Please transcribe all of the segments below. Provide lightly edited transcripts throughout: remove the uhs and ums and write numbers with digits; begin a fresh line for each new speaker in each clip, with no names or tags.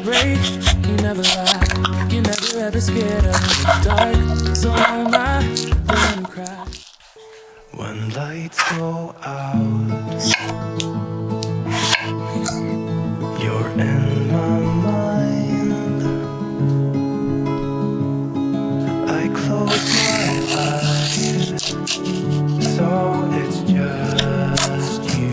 break, you never lie. You never ever scared of the dark. So am I when you cry.
When lights go out, you're in my mind. I close my eyes, so it's just you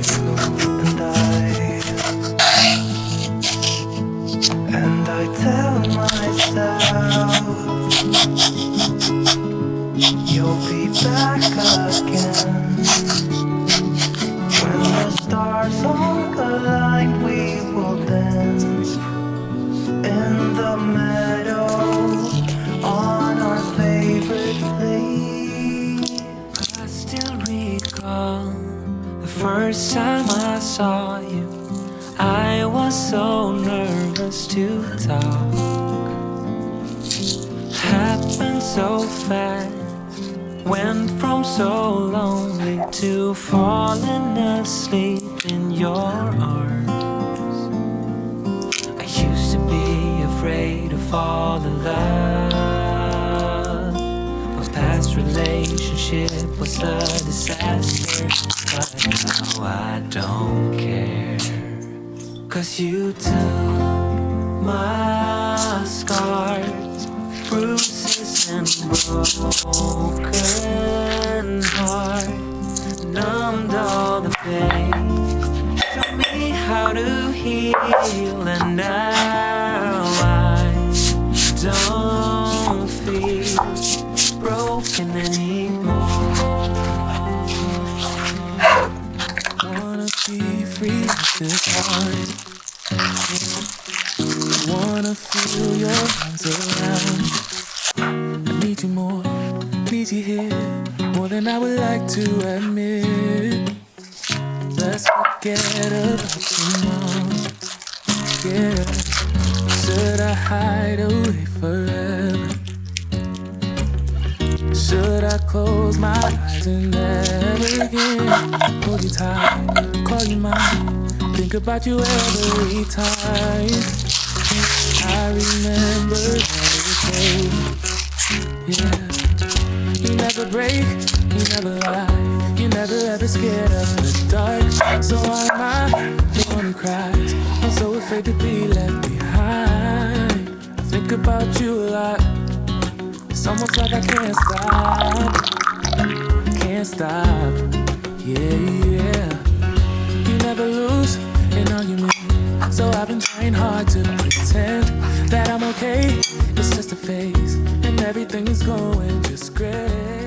and I tell myself you'll be back again. When the stars are aligned, we will dance in the meadow on our favorite place.
I still recall the first time I saw you. I was so nervous to talk. Happened so fast. Went from so lonely to falling asleep in your arms. I used to be afraid to fall in love. My past relationship was a disaster, but now I don't care. 'Cause you took my scars, bruises and broken heart, numbed all the pain, showed me how to heal, and now I don't feel broken anymore. Wanna be free with this heart. Wanna feel your arms around. I need you more, need you here, more than I would like to admit. Let's forget about tomorrow. Yeah, should I hide away forever? Should I close my eyes and never again hold you tight, call you mine, think about you every time? I remember everything. Yeah, you never break, you never lie. You never ever scared of the dark. So am I the one who cries? I'm so afraid to be left behind. I think about you a lot. It's almost like I can't stop. Can't stop. Yeah, yeah. You never lose an argument. So I've been trying hard to pretend that I'm okay. It's just a phase, and everything is going just great.